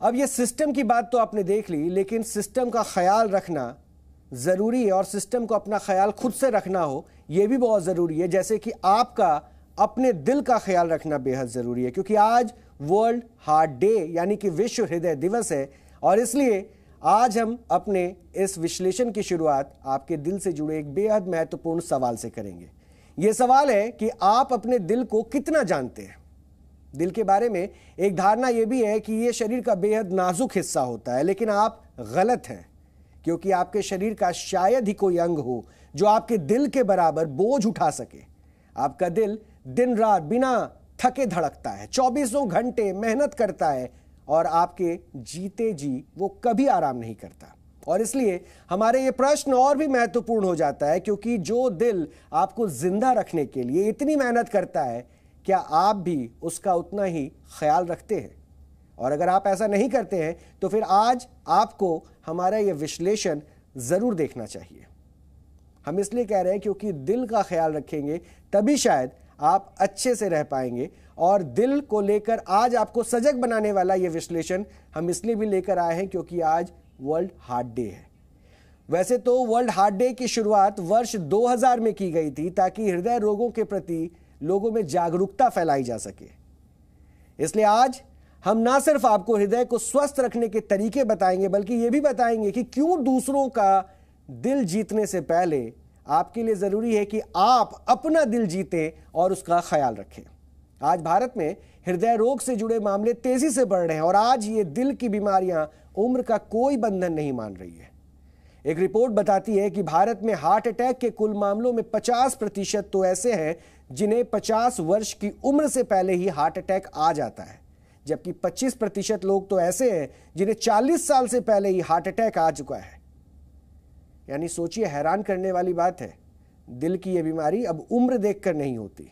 अब ये सिस्टम की बात तो आपने देख ली, लेकिन सिस्टम का ख्याल रखना ज़रूरी है और सिस्टम को अपना ख्याल खुद से रखना हो ये भी बहुत ज़रूरी है। जैसे कि आपका अपने दिल का ख्याल रखना बेहद ज़रूरी है, क्योंकि आज वर्ल्ड हार्ट डे यानी कि विश्व हृदय दिवस है। और इसलिए आज हम अपने इस विश्लेषण की शुरुआत आपके दिल से जुड़े एक बेहद महत्वपूर्ण सवाल से करेंगे। ये सवाल है कि आप अपने दिल को कितना जानते हैं। दिल के बारे में एक धारणा यह भी है कि यह शरीर का बेहद नाजुक हिस्सा होता है, लेकिन आप गलत हैं, क्योंकि आपके शरीर का शायद ही कोई अंग हो जो आपके दिल के बराबर बोझ उठा सके। आपका दिल दिन रात बिना थके धड़कता है, 24 घंटे मेहनत करता है और आपके जीते जी वो कभी आराम नहीं करता। और इसलिए हमारे ये प्रश्न और भी महत्वपूर्ण हो जाता है, क्योंकि जो दिल आपको जिंदा रखने के लिए इतनी मेहनत करता है, क्या आप भी उसका उतना ही ख्याल रखते हैं? और अगर आप ऐसा नहीं करते हैं तो फिर आज आपको हमारा यह विश्लेषण जरूर देखना चाहिए। हम इसलिए कह रहे हैं क्योंकि दिल का ख्याल रखेंगे तभी शायद आप अच्छे से रह पाएंगे। और दिल को लेकर आज आपको सजग बनाने वाला यह विश्लेषण हम इसलिए भी लेकर आए हैं क्योंकि आज वर्ल्ड हार्ट डे है। वैसे तो वर्ल्ड हार्ट डे की शुरुआत वर्ष 2000 में की गई थी ताकि हृदय रोगों के प्रति लोगों में जागरूकता फैलाई जा सके। इसलिए आज हम ना सिर्फ आपको हृदय को स्वस्थ रखने के तरीके बताएंगे, बल्कि यह भी बताएंगे कि क्यों दूसरों का दिल जीतने से पहले आपके लिए जरूरी है कि आप अपना दिल जीतें और उसका ख्याल रखें। आज भारत में हृदय रोग से जुड़े मामले तेजी से बढ़ रहे हैं और आज ये दिल की बीमारियां उम्र का कोई बंधन नहीं मान रही है। एक रिपोर्ट बताती है कि भारत में हार्ट अटैक के कुल मामलों में 50% तो ऐसे हैं जिन्हें 50 वर्ष की उम्र से पहले ही हार्ट अटैक आ जाता है, जबकि 25% लोग तो ऐसे हैं जिन्हें 40 साल से पहले ही हार्ट अटैक आ चुका है। यानी सोचिए, हैरान करने वाली बात है, दिल की यह बीमारी अब उम्र देखकर नहीं होती।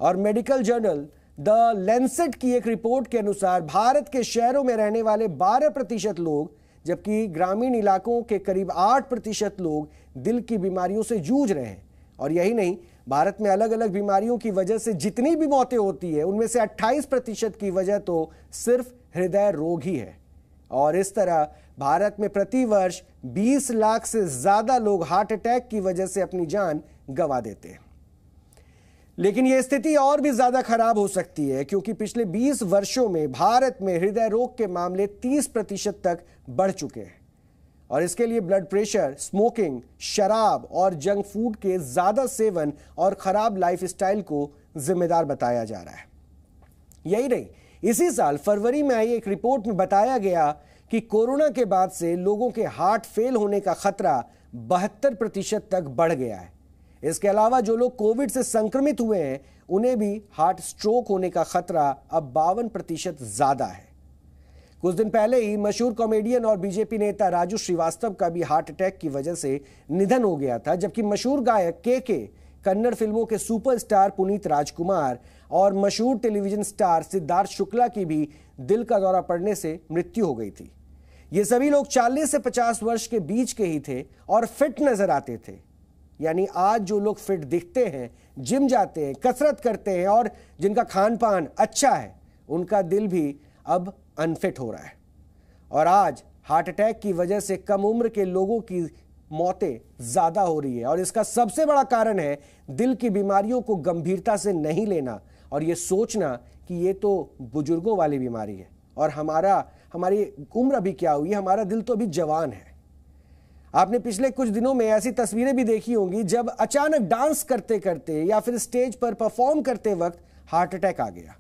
और मेडिकल जर्नल द लेंसेट की एक रिपोर्ट के अनुसार भारत के शहरों में रहने वाले 12% लोग, जबकि ग्रामीण इलाकों के करीब 8% लोग दिल की बीमारियों से जूझ रहे हैं। और यही नहीं, भारत में अलग अलग बीमारियों की वजह से जितनी भी मौतें होती है उनमें से 28% की वजह तो सिर्फ हृदय रोग ही है। और इस तरह भारत में प्रति वर्ष 20 लाख से ज्यादा लोग हार्ट अटैक की वजह से अपनी जान गंवा देते हैं। लेकिन यह स्थिति और भी ज्यादा खराब हो सकती है, क्योंकि पिछले 20 वर्षों में भारत में हृदय रोग के मामले 30% तक बढ़ चुके हैं। और इसके लिए ब्लड प्रेशर, स्मोकिंग, शराब और जंक फूड के ज्यादा सेवन और खराब लाइफस्टाइल को जिम्मेदार बताया जा रहा है। यही नहीं, इसी साल फरवरी में आई एक रिपोर्ट में बताया गया कि कोरोना के बाद से लोगों के हार्ट फेल होने का खतरा 72% तक बढ़ गया है। इसके अलावा जो लोग कोविड से संक्रमित हुए हैं उन्हें भी हार्ट स्ट्रोक होने का खतरा अब 52% ज्यादा है। कुछ दिन पहले ही मशहूर कॉमेडियन और बीजेपी नेता राजू श्रीवास्तव का भी हार्ट अटैक की वजह से निधन हो गया था, जबकि मशहूर गायक के कन्नड़ फिल्मों के सुपरस्टार पुनीत राजकुमार और मशहूर टेलीविजन स्टार सिद्धार्थ शुक्ला की भी दिल का दौरा पड़ने से मृत्यु हो गई थी। ये सभी लोग 40 से 50 वर्ष के बीच के ही थे और फिट नजर आते थे। यानी आज जो लोग फिट दिखते हैं, जिम जाते हैं, कसरत करते हैं और जिनका खान पान अच्छा है, उनका दिल भी अब अनफिट हो रहा है। और आज हार्ट अटैक की वजह से कम उम्र के लोगों की मौतें ज्यादा हो रही है और इसका सबसे बड़ा कारण है दिल की बीमारियों को गंभीरता से नहीं लेना और ये सोचना कि ये तो बुजुर्गों वाली बीमारी है और हमारी उम्र अभी क्या हुई है, हमारा दिल तो अभी जवान है। आपने पिछले कुछ दिनों में ऐसी तस्वीरें भी देखी होंगी जब अचानक डांस करते करते या फिर स्टेज पर परफॉर्म करते वक्त हार्ट अटैक आ गया।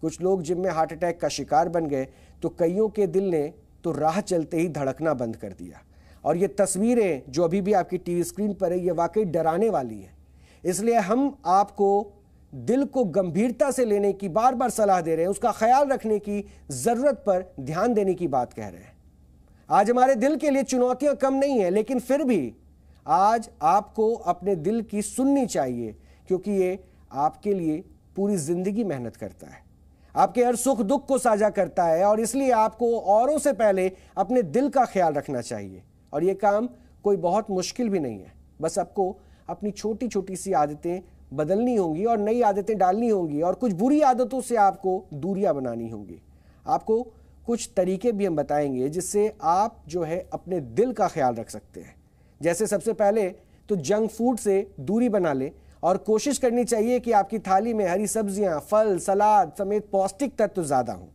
कुछ लोग जिम में हार्ट अटैक का शिकार बन गए तो कईयों के दिल ने तो राह चलते ही धड़कना बंद कर दिया। और ये तस्वीरें जो अभी भी आपकी टीवी स्क्रीन पर है, ये वाकई डराने वाली है। इसलिए हम आपको दिल को गंभीरता से लेने की बार बार सलाह दे रहे हैं, उसका ख्याल रखने की जरूरत पर ध्यान देने की बात कह रहे हैं। आज हमारे दिल के लिए चुनौतियां कम नहीं है, लेकिन फिर भी आज आपको अपने दिल की सुननी चाहिए, क्योंकि ये आपके लिए पूरी जिंदगी मेहनत करता है, आपके हर सुख दुख को साझा करता है और इसलिए आपको औरों से पहले अपने दिल का ख्याल रखना चाहिए। और ये काम कोई बहुत मुश्किल भी नहीं है, बस आपको अपनी छोटी छोटी सी आदतें बदलनी होंगी और नई आदतें डालनी होंगी और कुछ बुरी आदतों से आपको दूरियां बनानी होंगी। आपको कुछ तरीके भी हम बताएंगे जिससे आप जो है अपने दिल का ख्याल रख सकते हैं। जैसे सबसे पहले तो जंक फूड से दूरी बना लें और कोशिश करनी चाहिए कि आपकी थाली में हरी सब्जियां, फल, सलाद समेत पौष्टिक तत्व ज़्यादा हों।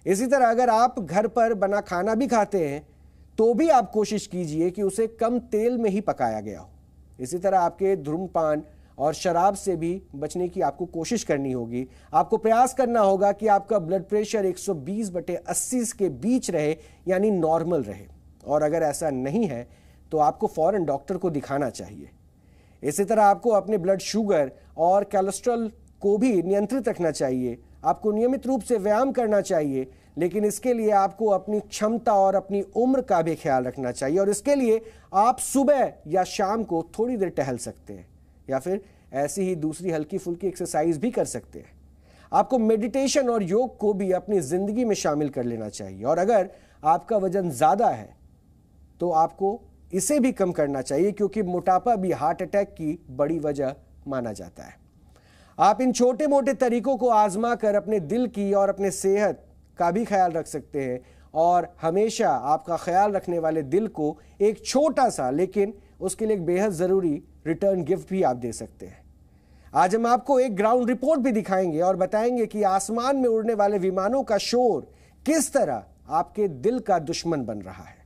इसी तरह अगर आप घर पर बना खाना भी खाते हैं तो भी आप कोशिश कीजिए कि उसे कम तेल में ही पकाया गया हो। इसी तरह आपके धूम्रपान और शराब से भी बचने की आपको कोशिश करनी होगी। आपको प्रयास करना होगा कि आपका ब्लड प्रेशर 120/80 के बीच रहे, यानी नॉर्मल रहे। और अगर ऐसा नहीं है तो आपको फौरन डॉक्टर को दिखाना चाहिए। इसी तरह आपको अपने ब्लड शुगर और कोलेस्ट्रॉल को भी नियंत्रित रखना चाहिए। आपको नियमित रूप से व्यायाम करना चाहिए, लेकिन इसके लिए आपको अपनी क्षमता और अपनी उम्र का भी ख्याल रखना चाहिए। और इसके लिए आप सुबह या शाम को थोड़ी देर टहल सकते हैं या फिर ऐसी ही दूसरी हल्की फुल्की एक्सरसाइज भी कर सकते हैं। आपको मेडिटेशन और योग को भी अपनी जिंदगी में शामिल कर लेना चाहिए। और अगर आपका वजन ज्यादा है तो आपको इसे भी कम करना चाहिए, क्योंकि मोटापा भी हार्ट अटैक की बड़ी वजह माना जाता है। आप इन छोटे मोटे तरीकों को आजमा कर अपने दिल की और अपने सेहत का भी ख्याल रख सकते हैं और हमेशा आपका ख्याल रखने वाले दिल को एक छोटा सा लेकिन उसके लिए एक बेहद जरूरी रिटर्न गिफ्ट भी आप दे सकते हैं। आज हम आपको एक ग्राउंड रिपोर्ट भी दिखाएंगे और बताएंगे कि आसमान में उड़ने वाले विमानों का शोर किस तरह आपके दिल का दुश्मन बन रहा है।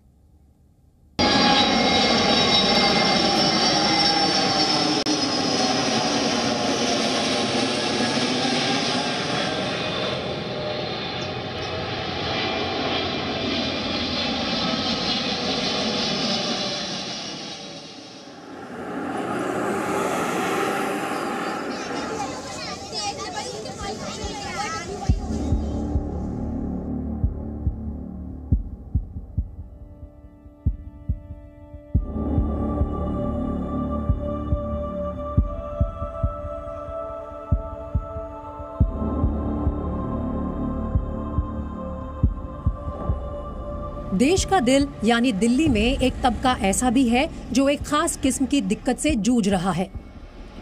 देश का दिल यानी दिल्ली में एक तबका ऐसा भी है जो एक खास किस्म की दिक्कत से जूझ रहा है।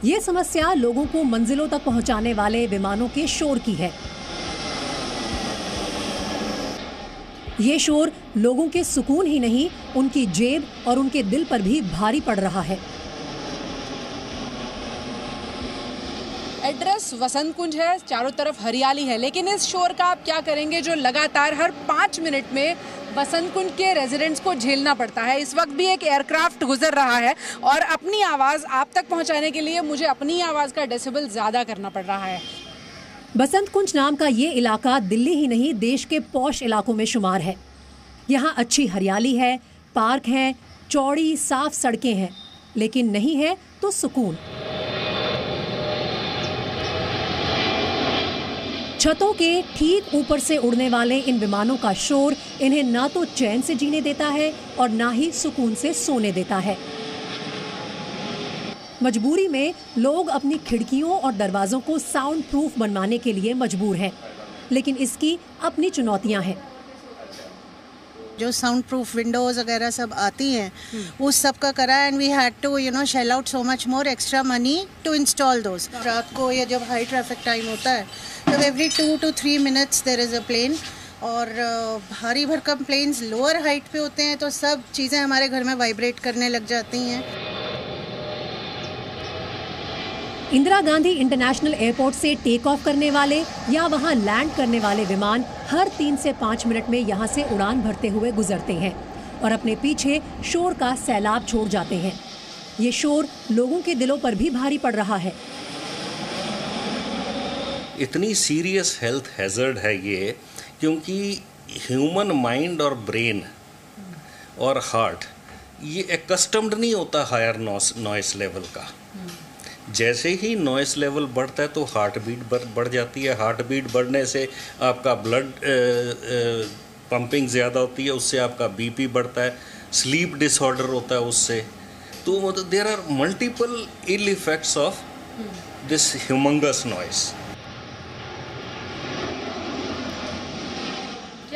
ये समस्या लोगों को मंजिलों तक पहुंचाने वाले विमानों के शोर की है। ये शोर लोगों के सुकून ही नहीं, उनकी जेब और उनके दिल पर भी भारी पड़ रहा है। एड्रेस वसंत कुंज है, चारों तरफ हरियाली है, लेकिन इस शोर का आप क्या करेंगे जो लगातार हर 5 मिनट में वसंत कुंज के रेजिडेंट्स को झेलना पड़ता है। इस वक्त भी एक एयरक्राफ्ट गुजर रहा है और अपनी आवाज़ आप तक पहुंचाने के लिए मुझे अपनी आवाज़ का डेसिबल ज़्यादा करना पड़ रहा है। बसंत कुंज नाम का ये इलाका दिल्ली ही नहीं देश के पॉश इलाकों में शुमार है। यहाँ अच्छी हरियाली है, पार्क हैं, चौड़ी साफ सड़कें हैं, लेकिन नहीं है तो सुकून। छतों के ठीक ऊपर से उड़ने वाले इन विमानों का शोर इन्हें ना तो चैन से जीने देता है और ना ही सुकून से सोने देता है। मजबूरी में लोग अपनी खिड़कियों और दरवाजों को साउंड प्रूफ बनवाने के लिए मजबूर हैं, लेकिन इसकी अपनी चुनौतियां हैं। जो साउंड प्रूफ विंडोज वगैरह सब आती हैं उस सब का करा and we had to shell out so much more extra money to install those. रात को या जब हाई ट्रैफिक टाइम होता है तो every 2 to 3 minutes there is a plane, और भारी भरकम प्लेन्स लोअर हाइट पे होते हैं तो सब चीज़ें हमारे घर में वाइब्रेट करने लग जाती हैं। इंदिरा गांधी इंटरनेशनल एयरपोर्ट से टेक ऑफ करने वाले या वहां लैंड करने वाले विमान हर 3 से 5 मिनट में यहां से उड़ान भरते हुए गुजरते हैं और अपने पीछे शोर का सैलाब छोड़ जाते हैं। ये शोर लोगों के दिलों पर भी भारी पड़ रहा है। इतनी सीरियस हेल्थ हैजर्ड है ये, क्योंकि ह्यूमन माइंड और ब्रेन और हार्ट ये एकस्टम्ड नहीं होता हायर नॉइस लेवल का। जैसे ही नॉइस लेवल बढ़ता है तो हार्ट बीट बढ़ जाती है। हार्ट बीट बढ़ने से आपका ब्लड पंपिंग ज़्यादा होती है, उससे आपका बीपी बढ़ता है, स्लीप डिसऑर्डर होता है उससे। तो there are multiple ill effects of this humongous noise.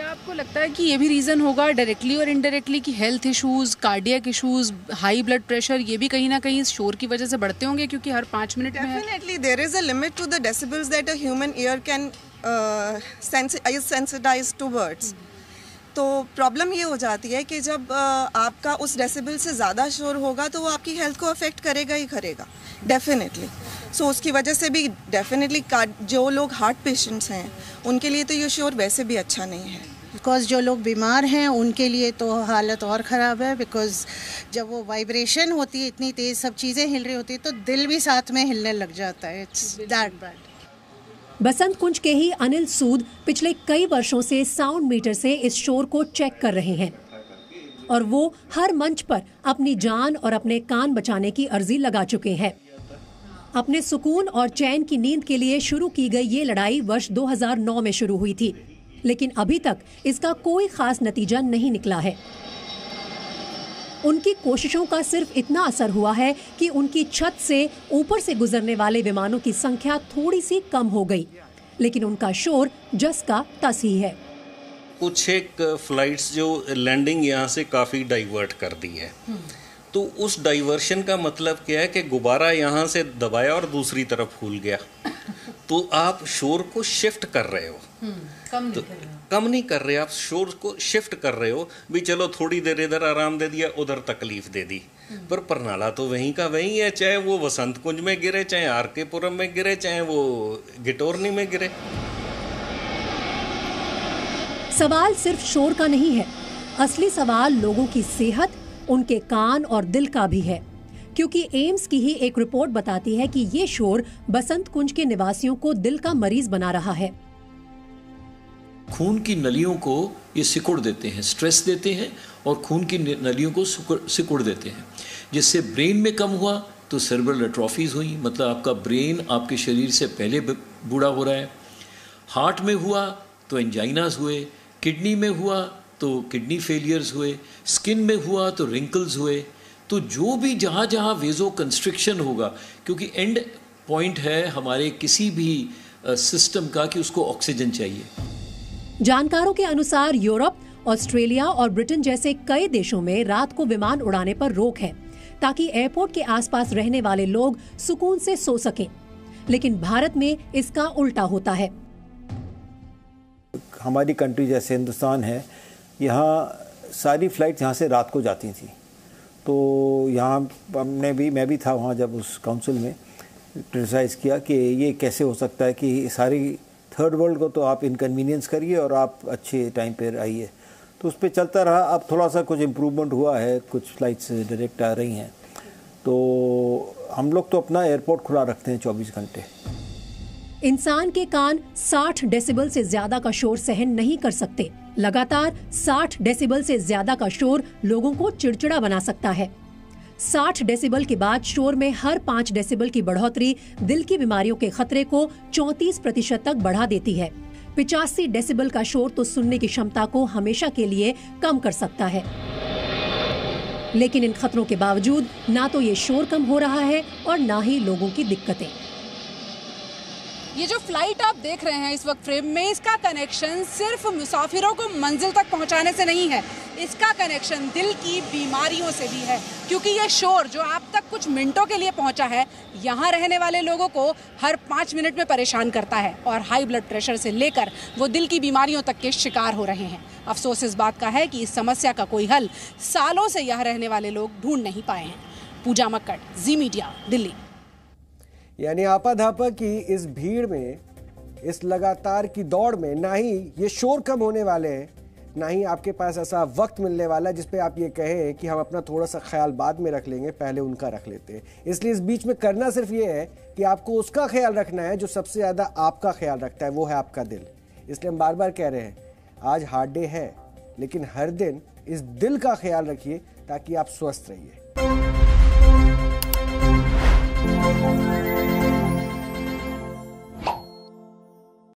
आपको लगता है कि ये भी रीज़न होगा डायरेक्टली और इनडायरेक्टली कि health issues, cardiac issues, high blood pressure ये भी कहीं ना कहीं इस शोर की वजह से बढ़ते होंगे, क्योंकि हर 5 मिनट में definitely there is a limit to the decibels that a human ear can is sensitized to words. तो प्रॉब्लम ये हो जाती है कि जब आपका उस डेसिबल से ज़्यादा शोर होगा तो वो आपकी हेल्थ को अफेक्ट करेगा ही करेगा, डेफिनेटली। सो उसकी वजह से भी डेफिनेटली जो लोग हार्ट पेशेंट्स हैं उनके लिए तो ये शोर वैसे भी अच्छा नहीं है। बिकॉज जो लोग बीमार हैं उनके लिए तो हालत और ख़राब है, बिकॉज जब वो वाइब्रेशन होती है इतनी तेज़, सब चीज़ें हिल रही होती है तो दिल भी साथ में हिलने लग जाता है। It's that bad. Basant Kunj के ही अनिल सूद पिछले कई वर्षों से साउंड मीटर से इस शोर को चेक कर रहे हैं और वो हर मंच पर अपनी जान और अपने कान बचाने की अर्जी लगा चुके हैं। अपने सुकून और चैन की नींद के लिए शुरू की गई ये लड़ाई वर्ष 2009 में शुरू हुई थी, लेकिन अभी तक इसका कोई खास नतीजा नहीं निकला है। उनकी कोशिशों का सिर्फ इतना असर हुआ है कि उनकी छत से ऊपर से गुजरने वाले विमानों की संख्या थोड़ी सी कम हो गई, लेकिन उनका शोर जस का तस ही है। कुछ एक फ्लाइट्स जो लैंडिंग यहाँ से काफ़ी डाइवर्ट कर दी है, तो उस डाइवर्शन का मतलब क्या है कि गुब्बारा यहाँ से दबाया और दूसरी तरफ फूल गया, तो आप शोर को शिफ्ट कर रहे हो। कम नहीं कर रहे, आप शोर को शिफ्ट कर रहे हो। भी चलो थोड़ी देर इधर आराम दे दिया, उधर तकलीफ दे दी, पर परनाला तो वहीं का वहीं है, चाहे वो वसंत कुंज में गिरे, चाहे आर.के. पुरम में गिरे, चाहे वो गिटोरनी में गिरे। सवाल सिर्फ शोर का नहीं है, असली सवाल लोगों की सेहत, उनके कान और दिल का भी है, क्योंकि एम्स की ही एक रिपोर्ट बताती है कि ये शोर बसंत कुंज के निवासियों को दिल का मरीज बना रहा है। खून की नलियों को ये सिकुड़ देते हैं, स्ट्रेस देते हैं और खून की नलियों को सिकुड़ देते हैं, जिससे ब्रेन में कम हुआ तो सेरेब्रल एट्रोफीज हुई, मतलब आपका ब्रेन आपके शरीर से पहले बूढ़ा हो रहा है। हार्ट में हुआ तो एंजाइनास हुए, किडनी में हुआ तो किडनी फेलियर्स हुए, स्किन में हुआ तो रिंकल्स हुए। तो जो भी जहाँ जहाँ वेजो कंस्ट्रिक्शन होगा, क्योंकि एंड पॉइंट है हमारे किसी भी सिस्टम का कि उसको ऑक्सीजन चाहिए। जानकारों के अनुसार यूरोप, ऑस्ट्रेलिया और ब्रिटेन जैसे कई देशों में रात को विमान उड़ाने पर रोक है, ताकि एयरपोर्ट के आसपास रहने वाले लोग सुकून से सो सकें। लेकिन भारत में इसका उल्टा होता है। हमारी कंट्री जैसे हिंदुस्तान है, यहाँ सारी फ्लाइट यहाँ से रात को जाती थी, तो यहाँ मैं भी था वहाँ जब उस काउंसिल में क्रिटिसाइज़ किया कि ये कैसे हो सकता है कि सारी थर्ड वर्ल्ड को तो आप इनकन्वीनियंस करिए और आप अच्छे टाइम पर आइए। तो उस पर चलता रहा। अब थोड़ा सा कुछ इम्प्रूवमेंट हुआ है, कुछ फ्लाइट्स डायरेक्ट आ रही हैं, तो हम लोग तो अपना एयरपोर्ट खुला रखते हैं 24 घंटे। इंसान के कान 60 डेसिबल से ज्यादा का शोर सहन नहीं कर सकते। लगातार 60 डेसिबल से ज्यादा का शोर लोगों को चिड़चिड़ा बना सकता है। 60 डेसिबल के बाद शोर में हर 5 डेसिबल की बढ़ोतरी दिल की बीमारियों के खतरे को 34% तक बढ़ा देती है। 85 डेसिबल का शोर तो सुनने की क्षमता को हमेशा के लिए कम कर सकता है। लेकिन इन खतरों के बावजूद ना तो ये शोर कम हो रहा है और ना ही लोगों की दिक्कतें। ये जो फ्लाइट आप देख रहे हैं इस वक्त फ्रेम में, इसका कनेक्शन सिर्फ मुसाफिरों को मंजिल तक पहुंचाने से नहीं है, इसका कनेक्शन दिल की बीमारियों से भी है। क्योंकि ये शोर जो आप तक कुछ मिनटों के लिए पहुंचा है, यहाँ रहने वाले लोगों को हर 5 मिनट में परेशान करता है और हाई ब्लड प्रेशर से लेकर वो दिल की बीमारियों तक के शिकार हो रहे हैं। अफसोस इस बात का है कि इस समस्या का कोई हल सालों से यहाँ रहने वाले लोग ढूंढ नहीं पाए हैं। पूजा मक्कड़, जी मीडिया, दिल्ली। यानी आपाधापा की इस भीड़ में, इस लगातार की दौड़ में ना ही ये शोर कम होने वाले हैं, ना ही आपके पास ऐसा वक्त मिलने वाला है जिस पे आप ये कहें कि हम अपना थोड़ा सा ख्याल बाद में रख लेंगे, पहले उनका रख लेते हैं। इसलिए इस बीच में करना सिर्फ ये है कि आपको उसका ख्याल रखना है जो सबसे ज़्यादा आपका ख्याल रखता है, वो है आपका दिल। इसलिए हम बार बार कह रहे हैं, आज हार्ड डे है, लेकिन हर दिन इस दिल का ख्याल रखिए ताकि आप स्वस्थ रहिए।